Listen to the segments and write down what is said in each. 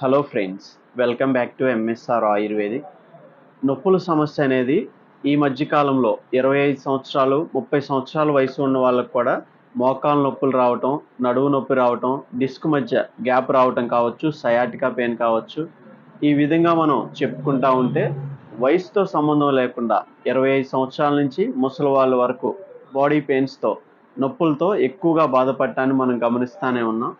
Hello friends, welcome back to MSR Ayurvedic. నొప్పుల సమస్య అనేది ఈ మధ్య కాలంలో 25 సంవత్సరాలు 30 సంవత్సరాల వయసు ఉన్న వాళ్ళకు కూడా మోకాల నొప్పులు రావటం, నడుము నొప్పి రావటం, డిస్క్ మధ్య గ్యాప్ రావటం కావచ్చు, సయాటికా పెయిన్ కావచ్చు. ఈ విధంగా మనం చెప్పుకుంటా ఉంటే వయసుతో సంబంధం లేకుండా 25 సంవత్సరాల నుంచి ముసలి వాళ్ళ వరకు బాడీ పెయిన్స్తో, నొప్పులతో ఎక్కువగా బాధపడటాన్ని మనం గమనిస్తూనే ఉన్నాం.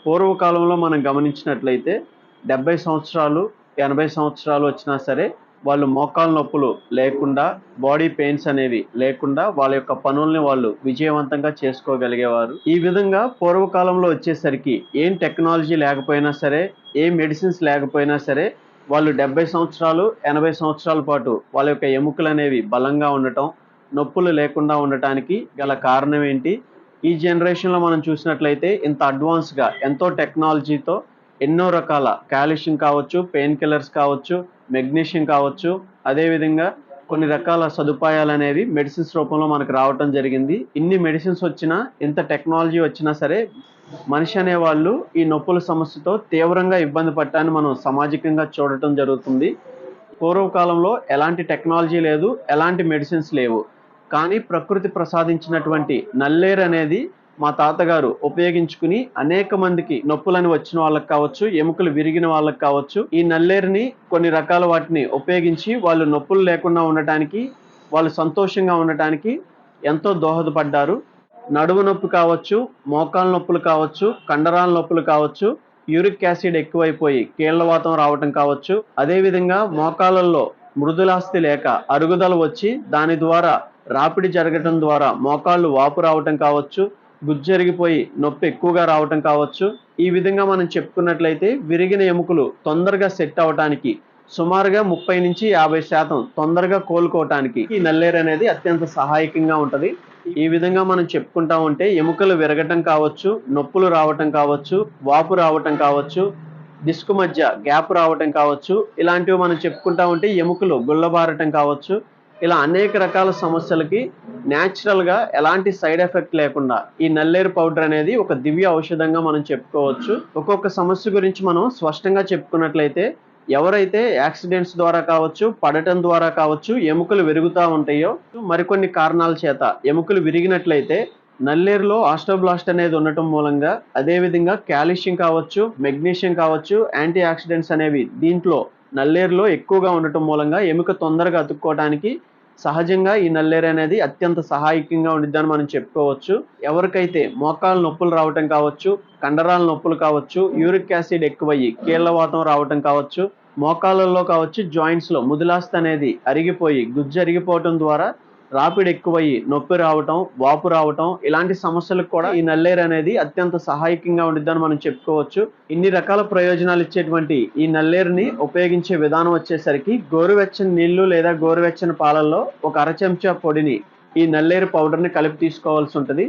పూర్వకాలంలో మనం గమనించినట్లయితే 70 సంవత్సరాలు 80 సంవత్సరాలు వచ్చినా సరే వాళ్ళు మోకాళ్ళ నొప్పులు లేకుండా, బాడీ పెయిన్స్ అనేవి లేకుండా వాళ్ళ యొక్క పనుల్ని వాళ్ళు విజయవంతంగా చేసుకోగలిగేవారు. ఈ విధంగా పూర్వకాలంలో వచ్చేసరికి ఏం టెక్నాలజీ లేకపోయినా సరే, ఏ మెడిసిన్స్ లేకపోయినా సరే వాళ్ళు 70 సంవత్సరాలు 80 సంవత్సరాల పాటు వాళ్ళ యొక్క ఎముకలు అనేవి బలంగా ఉండటం, నొప్పులు లేకుండా ఉండటానికి గల కారణం ఏంటి? ఈ జనరేషన్లో మనం చూసినట్లయితే ఇంత అడ్వాన్స్గా ఎంతో టెక్నాలజీతో ఎన్నో రకాల కాల్షియం కావచ్చు, పెయిన్ కిల్లర్స్ కావచ్చు, మెగ్నీషియం కావచ్చు, అదేవిధంగా కొన్ని రకాల సదుపాయాలు అనేవి మెడిసిన్స్ రూపంలో మనకు రావటం జరిగింది. ఇన్ని మెడిసిన్స్ వచ్చినా, ఇంత టెక్నాలజీ వచ్చినా సరే మనిషి అనేవాళ్ళు ఈ నొప్పుల సమస్యతో తీవ్రంగా ఇబ్బంది పడటాన్ని మనం సామాజికంగా చూడటం జరుగుతుంది. పూర్వకాలంలో ఎలాంటి టెక్నాలజీ లేదు, ఎలాంటి మెడిసిన్స్ లేవు. కానీ ప్రకృతి ప్రసాదించినటువంటి నల్లేరు అనేది మా తాతగారు ఉపయోగించుకుని అనేక మందికి నొప్పులని వచ్చిన వాళ్ళకి కావచ్చు, ఎముకలు విరిగిన వాళ్ళకి కావచ్చు, ఈ నల్లేరుని కొన్ని రకాల వాటిని ఉపయోగించి వాళ్ళు నొప్పులు లేకుండా ఉండటానికి, వాళ్ళు సంతోషంగా ఉండటానికి ఎంతో దోహదపడ్డారు. నడుము నొప్పి కావచ్చు, మోకాళ్ళ నొప్పులు కావచ్చు, కండరాల నొప్పులు కావచ్చు, యూరిక్ యాసిడ్ ఎక్కువైపోయి కీళ్లవాతం రావటం కావచ్చు, అదేవిధంగా మోకాళ్ళల్లో మృదులాస్థి లేక అరుగుదల వచ్చి దాని ద్వారా రాపిడి జరగటం ద్వారా మోకాళ్ళు వాపు రావటం కావచ్చు, గుజ్జరిగిపోయి నొప్పి ఎక్కువగా రావటం కావచ్చు. ఈ విధంగా మనం చెప్పుకున్నట్లయితే విరిగిన ఎముకలు తొందరగా సెట్ అవటానికి, సుమారుగా 30-50% తొందరగా కోలుకోవటానికి ఈ నల్లేరు అనేది అత్యంత సహాయకంగా ఉంటుంది. ఈ విధంగా మనం చెప్పుకుంటా ఉంటే ఎముకలు విరగటం కావచ్చు, నొప్పులు రావటం కావచ్చు, వాపు రావటం కావచ్చు, డిస్క్ మధ్య గ్యాప్ రావటం కావచ్చు, ఇలాంటివి మనం చెప్పుకుంటా ఉంటే ఎముకలు గుల్లబారటం కావచ్చు. ఇలా అనేక రకాల సమస్యలకి న్యాచురల్గా ఎలాంటి సైడ్ ఎఫెక్ట్ లేకుండా ఈ నల్లేరు పౌడర్ అనేది ఒక దివ్య ఔషధంగా మనం చెప్పుకోవచ్చు. ఒక్కొక్క సమస్య గురించి మనం స్పష్టంగా చెప్పుకున్నట్లయితే, ఎవరైతే యాక్సిడెంట్స్ ద్వారా కావచ్చు, పడటం ద్వారా కావచ్చు ఎముకలు విరుగుతూ ఉంటాయో, మరికొన్ని కారణాల చేత ఎముకలు విరిగినట్లయితే నల్లేరులో ఆస్టోబ్లాస్ట్ అనేది ఉండటం మూలంగా, అదేవిధంగా కాల్షియం కావచ్చు, మెగ్నీషియం కావచ్చు, యాంటీ ఆక్సిడెంట్స్ అనేవి దీంట్లో నల్లేరులో ఎక్కువగా ఉండటం మూలంగా ఎముక తొందరగా అతుక్కోవడానికి సహజంగా ఈ నల్లేరు అనేది అత్యంత సహాయకంగా ఉండిద్దని మనం చెప్పుకోవచ్చు. ఎవరికైతే మోకాళ్ళ నొప్పులు రావటం కావచ్చు, కండరాల నొప్పులు కావచ్చు, యూరిక్ యాసిడ్ ఎక్కువయ్యి కీళ్లవాతం రావటం కావచ్చు, మోకాళ్ళల్లో కావచ్చు జాయింట్స్లో ముదిలాస్థి అనేది అరిగిపోయి గుజ్జు అరిగిపోవటం ద్వారా రాపిడి ఎక్కువయ్యి నొప్పి రావటం, వాపు రావటం, ఇలాంటి సమస్యలకు కూడా ఈ నల్లేరు అనేది అత్యంత సహాయకంగా ఉండిద్దని మనం చెప్పుకోవచ్చు. ఇన్ని రకాల ప్రయోజనాలు ఇచ్చేటువంటి ఈ నల్లేరుని ఉపయోగించే విధానం వచ్చేసరికి గోరువెచ్చని నీళ్లు లేదా గోరువెచ్చని పాలల్లో ఒక అర చెంచా పొడిని ఈ నల్లేరు పౌడర్ని కలిపి తీసుకోవాల్సి ఉంటుంది.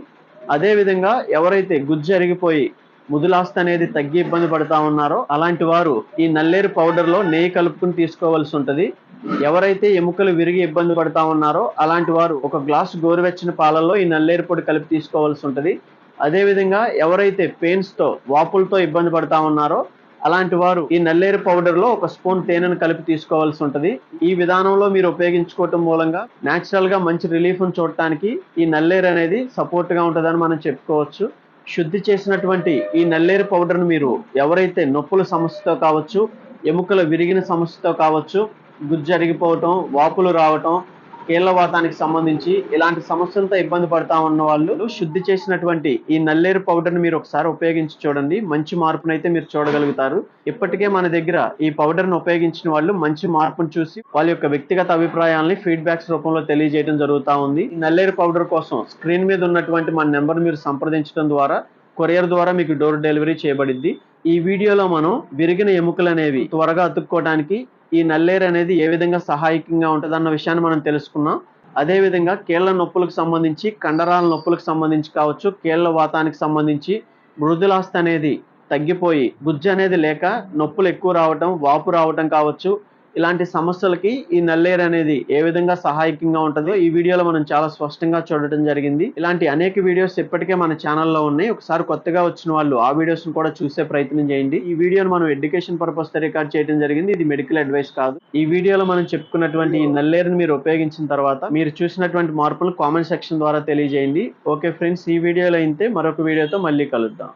అదేవిధంగా ఎవరైతే గుజ్జు అరిగిపోయి ముదులాస్తి అనేది తగ్గి ఇబ్బంది పడుతూ ఉన్నారో అలాంటి వారు ఈ నల్లేరు పౌడర్లో నెయ్యి కలుపుకుని తీసుకోవాల్సి ఉంటుంది. ఎవరైతే ఎముకలు విరిగి ఇబ్బంది పడుతూ ఉన్నారో అలాంటి వారు ఒక గ్లాసు గోరువెచ్చని పాలల్లో ఈ నల్లేరు పొడి కలిపి తీసుకోవాల్సి ఉంటుంది. అదేవిధంగా ఎవరైతే పెయిన్స్తో, వాపులతో ఇబ్బంది పడుతూ ఉన్నారో అలాంటి వారు ఈ నల్లేరు పౌడర్లో ఒక స్పూన్ తేనెను కలిపి తీసుకోవాల్సి ఉంటుంది. ఈ విధానంలో మీరు ఉపయోగించుకోవటం మూలంగా న్యాచురల్గా మంచి రిలీఫ్ను చూడటానికి ఈ నల్లేరు అనేది సపోర్ట్గా ఉంటుందని మనం చెప్పుకోవచ్చు. శుద్ధి చేసినటువంటి ఈ నల్లేరు పౌడర్ను మీరు ఎవరైతే నొప్పుల సమస్యతో కావచ్చు, ఎముకల విరిగిన సమస్యతో కావచ్చు, గుజ్జు అరిగిపోవటం, వాపులు రావటం, కీళ్లవాతానికి సంబంధించి ఇలాంటి సమస్యలతో ఇబ్బంది పడతా ఉన్న వాళ్ళు శుద్ధి చేసినటువంటి ఈ నల్లేరు పౌడర్ని మీరు ఒకసారి ఉపయోగించి చూడండి. మంచి మార్పునైతే మీరు చూడగలుగుతారు. ఇప్పటికే మన దగ్గర ఈ పౌడర్ను ఉపయోగించిన వాళ్ళు మంచి మార్పును చూసి వాళ్ళ యొక్క వ్యక్తిగత అభిప్రాయాల్ని ఫీడ్బ్యాక్స్ రూపంలో తెలియజేయడం జరుగుతూ ఉంది. ఈ నల్లేరు పౌడర్ కోసం స్క్రీన్ మీద ఉన్నటువంటి మన నెంబర్ మీరు సంప్రదించడం ద్వారా కొరియర్ ద్వారా మీకు డోర్ డెలివరీ చేయబడిద్ది. ఈ వీడియోలో మనం విరిగిన ఎముకలు అనేవి త్వరగా అతుక్కోవడానికి ఈ నల్లేరు అనేది ఏ విధంగా సహాయకంగా ఉంటుందన్న విషయాన్ని మనం తెలుసుకున్నాం. అదేవిధంగా కీళ్ల నొప్పులకు సంబంధించి, కండరాల నొప్పులకు సంబంధించి కావచ్చు, కీళ్ల వాతానికి సంబంధించి మృదులాస్థి అనేది తగ్గిపోయి గుజ్జు అనేది లేక నొప్పులు ఎక్కువ రావటం, వాపు రావటం కావచ్చు, ఇలాంటి సమస్యలకి ఈ నల్లేరు అనేది ఏ విధంగా సహాయకంగా ఉంటుందో ఈ వీడియోలో మనం చాలా స్పష్టంగా చూడటం జరిగింది. ఇలాంటి అనేక వీడియోస్ ఇప్పటికే మన ఛానల్లో ఉన్నాయి. ఒకసారి కొత్తగా వచ్చిన వాళ్ళు ఆ వీడియోస్ కూడా చూసే ప్రయత్నం చేయండి. ఈ వీడియోను మనం ఎడ్యుకేషన్ పర్పస్ తో రికార్డ్ చేయడం జరిగింది. ఇది మెడికల్ అడ్వైస్ కాదు. ఈ వీడియోలో మనం చెప్పుకున్నటువంటి ఈ నల్లేరుని మీరు ఉపయోగించిన తర్వాత మీరు చూసినటువంటి మార్పులు కామెంట్ సెక్షన్ ద్వారా తెలియజేయండి. ఓకే ఫ్రెండ్స్, ఈ వీడియోలో అయితే మరొక వీడియోతో మళ్ళీ కలుద్దాం.